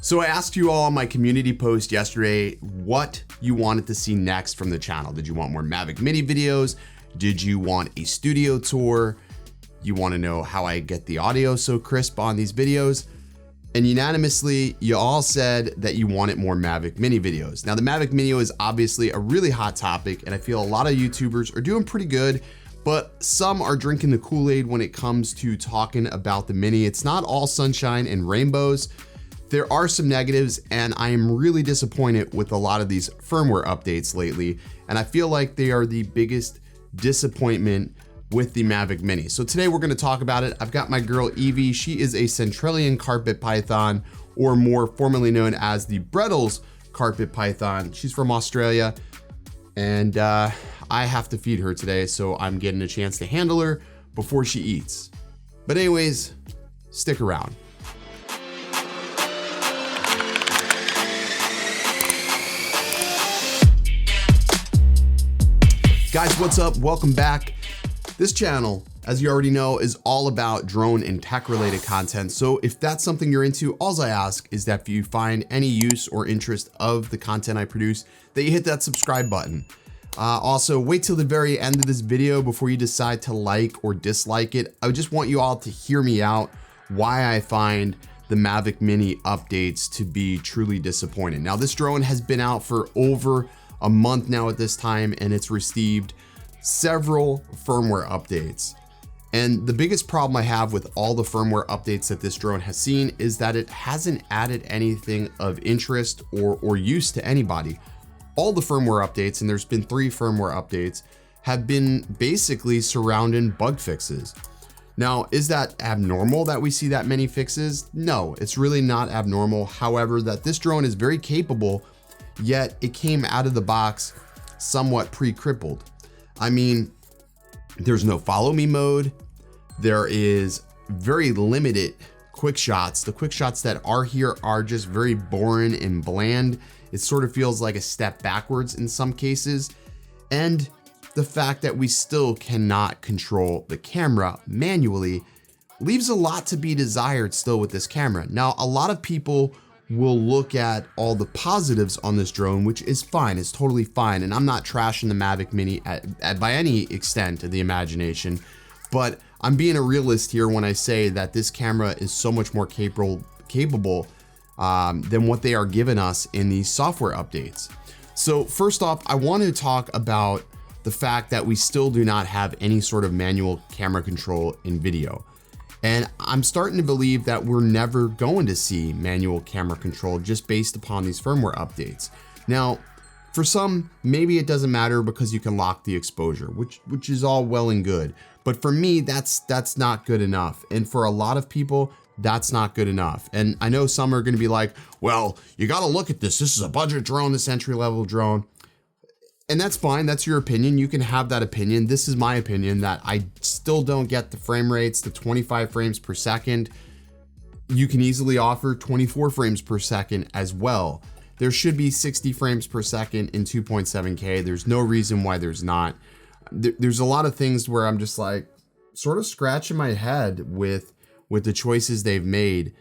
So I asked you all on my community post yesterday what you wanted to see next from the channel. Did you want more Mavic Mini videos? Did you want a studio tour? You want to know how I get the audio so crisp on these videos? And unanimously, you all said that you wanted more Mavic Mini videos. Now the Mavic Mini is obviously a really hot topic, and I feel a lot of YouTubers are doing pretty good, but some are drinking the Kool-Aid when it comes to talking about the Mini. It's not all sunshine and rainbows. There are some negatives, and I am really disappointed with a lot of these firmware updates lately, and I feel like they are the biggest disappointment with the Mavic Mini. So today we're gonna talk about it. I've got my girl Evie. She is a Centralian carpet python, or more formally known as the Brettles carpet python. She's from Australia, and I have to feed her today, so I'm getting a chance to handle her before she eats. But anyways, stick around. Guys, what's up? Welcome back. This channel, as you already know, is all about drone and tech related content. So if that's something you're into, all I ask is that if you find any use or interest of the content I produce, that you hit that subscribe button. Also, wait till the very end of this video before you decide to like or dislike it. I just want you all to hear me out why I find the Mavic Mini updates to be truly disappointing. Now, this drone has been out for over a month now at this time, and it's received several firmware updates. And the biggest problem I have with all the firmware updates that this drone has seen is that it hasn't added anything of interest or use to anybody. All the firmware updates, and there's been 3 firmware updates, have been basically surrounding bug fixes. Now, is that abnormal that we see that many fixes? No, it's really not abnormal. However, that this drone is very capable, yet it came out of the box somewhat pre-crippled. I mean, there's no follow me mode. There is very limited quick shots. The quick shots that are here are just very boring and bland. It sort of feels like a step backwards in some cases. And the fact that we still cannot control the camera manually leaves a lot to be desired still with this camera. Now, a lot of people will look at all the positives on this drone, which is fine, it's totally fine. And I'm not trashing the Mavic Mini by any extent of the imagination, but I'm being a realist here when I say that this camera is so much more capable than what they are giving us in these software updates. So first off, I want to talk about the fact that we still do not have any sort of manual camera control in video. And I'm starting to believe that we're never going to see manual camera control just based upon these firmware updates. Now, for some, maybe it doesn't matter because you can lock the exposure, which is all well and good. But for me, that's not good enough. And for a lot of people, that's not good enough. And I know some are gonna be like, well, you gotta look at this. This is a budget drone, this entry-level drone. And that's fine, that's your opinion. You can have that opinion. This is my opinion that I still don't get the frame rates, the 25 frames per second. You can easily offer 24 frames per second as well. There should be 60 frames per second in 2.7K. There's no reason why there's not. There's a lot of things where I'm just like sort of scratching my head with the choices they've made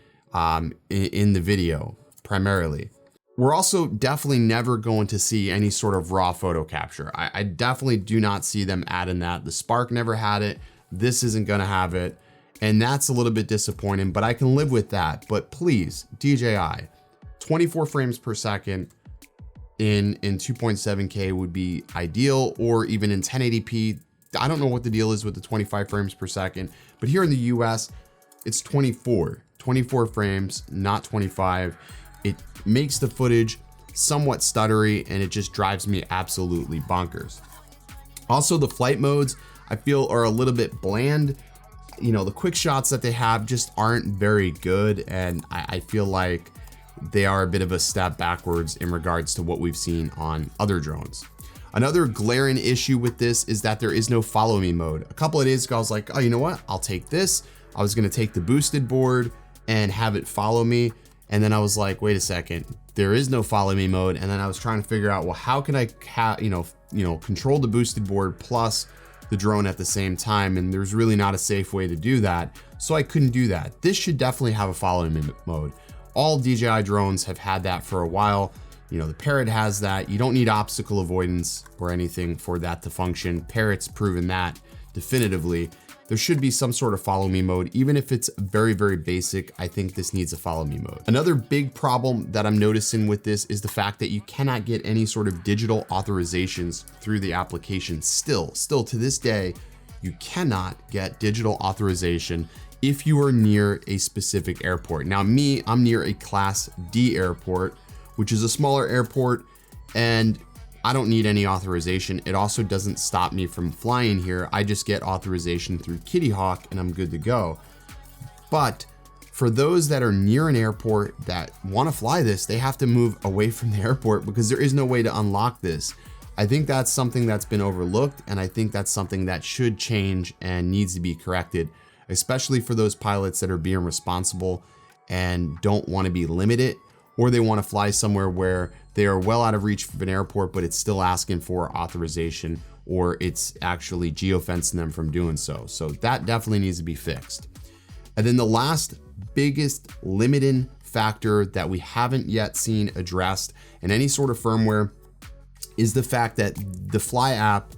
in the video primarily. We're also definitely never going to see any sort of raw photo capture. I definitely do not see them adding that. The Spark never had it. This isn't gonna have it. And that's a little bit disappointing, but I can live with that. But please, DJI, 24 frames per second in 2.7K would be ideal, or even in 1080p. I don't know what the deal is with the 25 frames per second, but here in the US, it's 24 frames, not 25. It makes the footage somewhat stuttery, and it just drives me absolutely bonkers. Also, the flight modes I feel are a little bit bland. You know, the quick shots that they have just aren't very good, and I feel like they are a bit of a step backwards in regards to what we've seen on other drones. Another glaring issue with this is that there is no follow me mode. A couple of days ago, I was like, oh, you know what? I'll take this. I was gonna take the boosted board and have it follow me. And then I was like, wait a second, there is no follow me mode. And then I was trying to figure out, well, how can I control the boosted board plus the drone at the same time? And there's really not a safe way to do that. So I couldn't do that. This should definitely have a follow me mode. all DJI drones have had that for a while. You know, the Parrot has that. You don't need obstacle avoidance or anything for that to function. Parrot's proven that definitively. There should be some sort of follow me mode, even if it's very, very basic. I think this needs a follow me mode. Another big problem that I'm noticing with this is the fact that you cannot get any sort of digital authorizations through the application. Still to this day, you cannot get digital authorization if you are near a specific airport. Now me, I'm near a Class D airport, which is a smaller airport, and I don't need any authorization. It also doesn't stop me from flying here. I just get authorization through Kitty Hawk and I'm good to go. But for those that are near an airport that want to fly this, they have to move away from the airport because there is no way to unlock this. I think that's something that's been overlooked, and I think that's something that should change and needs to be corrected, especially for those pilots that are being responsible and don't want to be limited, or they want to fly somewhere where they are well out of reach of an airport, but it's still asking for authorization, or it's actually geofencing them from doing so. So that definitely needs to be fixed. And then the last biggest limiting factor that we haven't yet seen addressed in any sort of firmware is the fact that the Fly app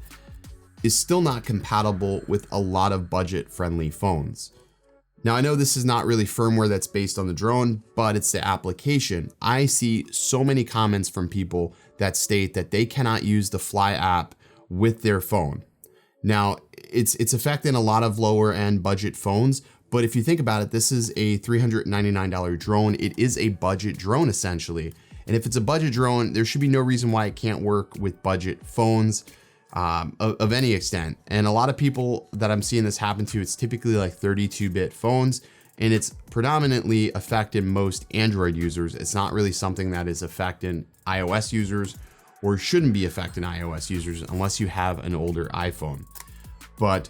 is still not compatible with a lot of budget-friendly phones. Now, I know this is not really firmware that's based on the drone, but it's the application. I see so many comments from people that state that they cannot use the Fly app with their phone. Now, it's affecting a lot of lower end budget phones, but if you think about it, this is a $399 drone. It is a budget drone essentially. And if it's a budget drone, there should be no reason why it can't work with budget phones of any extent. And a lot of people that I'm seeing this happen to, it's typically like 32-bit phones, and it's predominantly affecting most Android users. It's not really something that is affecting iOS users, or shouldn't be affecting iOS users unless you have an older iPhone. But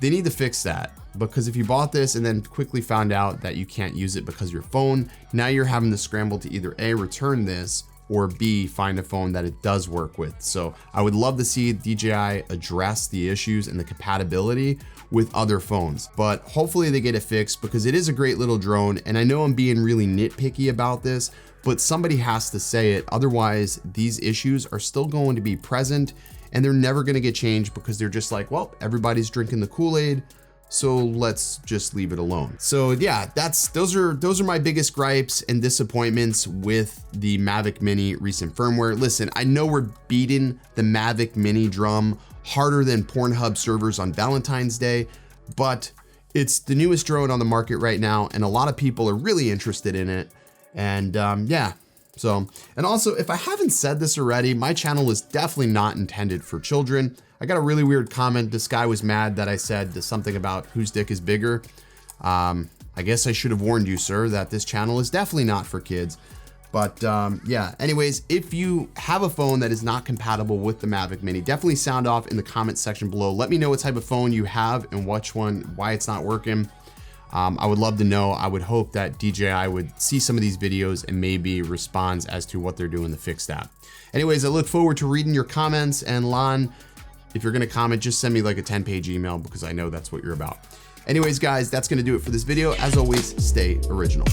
they need to fix that, because if you bought this and then quickly found out that you can't use it because of your phone, now you're having to scramble to either A, return this, or B, find a phone that it does work with. So I would love to see DJI address the issues and the compatibility with other phones, but hopefully they get it fixed, because it is a great little drone. And I know I'm being really nitpicky about this, but somebody has to say it. Otherwise, these issues are still going to be present, and they're never going to get changed, because they're just like, well, everybody's drinking the Kool-Aid, so let's just leave it alone. So yeah, those are my biggest gripes and disappointments with the Mavic Mini recent firmware. Listen, I know we're beating the Mavic Mini drum harder than Pornhub servers on Valentine's Day, but it's the newest drone on the market right now, and a lot of people are really interested in it. And yeah. So, and also, if I haven't said this already, my channel is definitely not intended for children. I got a really weird comment. This guy was mad that I said something about whose dick is bigger. I guess I should have warned you, sir, that this channel is definitely not for kids. But yeah, anyways, if you have a phone that is not compatible with the Mavic Mini, definitely sound off in the comment section below. Let me know what type of phone you have and which one, why it's not working. I would love to know. I would hope that DJI would see some of these videos and maybe responds as to what they're doing to fix that. Anyways, I look forward to reading your comments, and Lon, if you're gonna comment, just send me like a 10-page email, because I know that's what you're about. Anyways, guys, that's gonna do it for this video. As always, stay original.